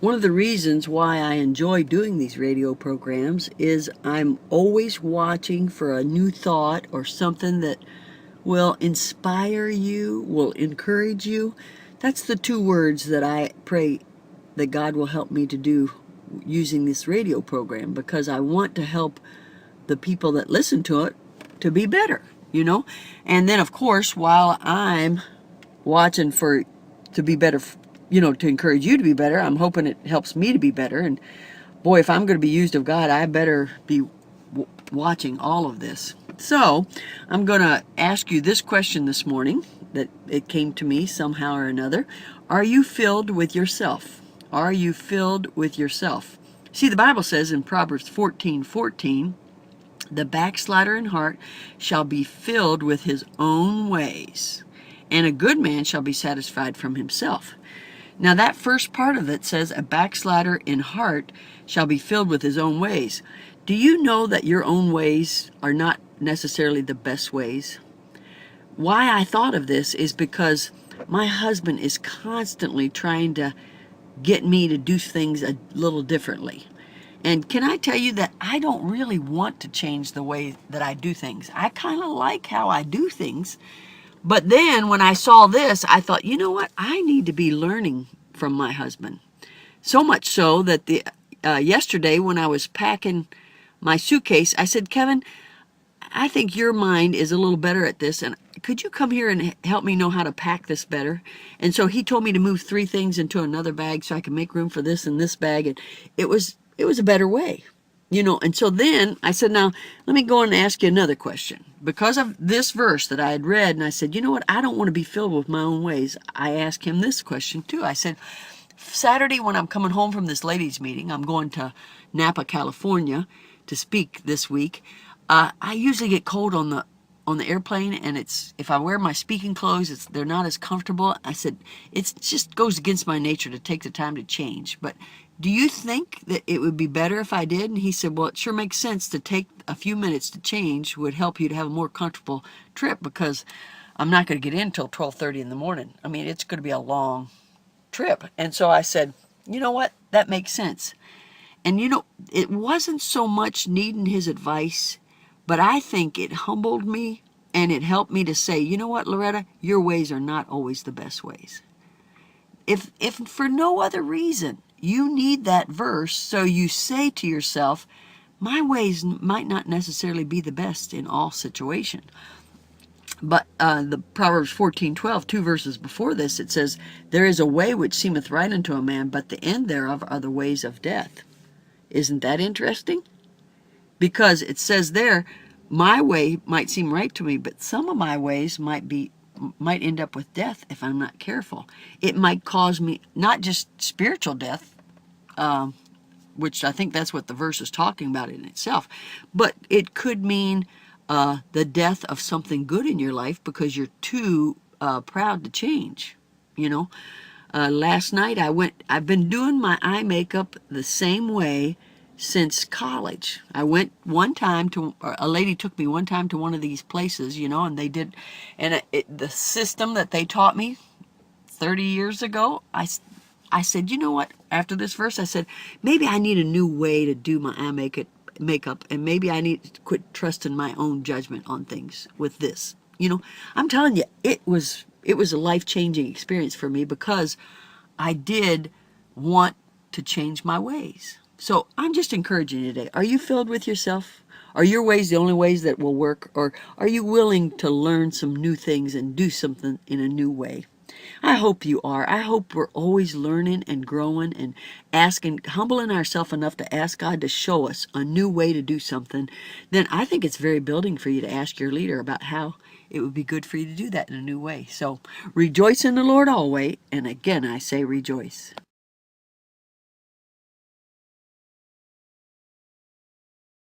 One of the reasons why I enjoy doing these radio programs is I'm always watching for a new thought or something that will inspire you, will encourage you. That's the two words that I pray that God will help me to do using this radio program, because I want to help the people that listen to it to be better. And then, of course, while I'm watching for to be better, to encourage you to be better, I'm hoping it helps me to be better. And boy, if I'm going to be used of God, I better be watching all of this. So I'm going to ask you this question this morning, that it came to me somehow or another. Are you filled with yourself? Are you filled with yourself? See, the Bible says in Proverbs 14:14, the backslider in heart shall be filled with his own ways, and a good man shall be satisfied from himself. Now, that first part of it says, a backslider in heart shall be filled with his own ways. Do you know that your own ways are not necessarily the best ways? Why I thought of this is because my husband is constantly trying to get me to do things a little differently. And can I tell you that I don't really want to change the way that I do things. I kind of like how I do things. But then when I saw this, I thought, you know what? I need to be learning from my husband. So much so that yesterday when I was packing my suitcase, I said, Kevin, I think your mind is a little better at this, and could you come here and help me know how to pack this better? And so he told me to move 3 things into another bag so I could make room for this in this bag, and it was a better way. And so then I said, now let me go and ask you another question. Because of this verse that I had read, and I said, you know what, I don't want to be filled with my own ways. I asked him this question too. I said, Saturday when I'm coming home from this ladies' meeting, I'm going to Napa, California to speak this week. I usually get cold on the airplane, and if I wear my speaking clothes, they're not as comfortable. I said, it just goes against my nature to take the time to change. But do you think that it would be better if I did? And he said, well, it sure makes sense to take a few minutes to change would help you to have a more comfortable trip, because I'm not going to get in until 12:30 in the morning. I mean, it's going to be a long trip. And so I said, you know what? That makes sense. And it wasn't so much needing his advice, but I think it humbled me, and it helped me to say, you know what, Loretta, your ways are not always the best ways. If for no other reason, you need that verse, so you say to yourself, my ways might not necessarily be the best in all situations. But the Proverbs 14:12, 2 verses before this, it says, there is a way which seemeth right unto a man, but the end thereof are the ways of death. Isn't that interesting? Because it says there, my way might seem right to me, but some of my ways might end up with death if I'm not careful. It might cause me not just spiritual death, which I think that's what the verse is talking about in itself, but it could mean the death of something good in your life because you're too proud to change. Last night I've been doing my eye makeup the same way since college. I went one time or a lady took me one time to one of these places, and they did, and the system that they taught me 30 years ago, I said, you know what, after this verse, I said, maybe I need a new way to do my eye makeup, and maybe I need to quit trusting my own judgment on things with this. I'm telling you, it was a life-changing experience for me, because I did want to change my ways. So I'm just encouraging you today. Are you filled with yourself? Are your ways the only ways that will work? Or are you willing to learn some new things and do something in a new way? I hope you are. I hope we're always learning and growing and humbling ourselves enough to ask God to show us a new way to do something. Then I think it's very building for you to ask your leader about how it would be good for you to do that in a new way. So rejoice in the Lord always. And again, I say rejoice.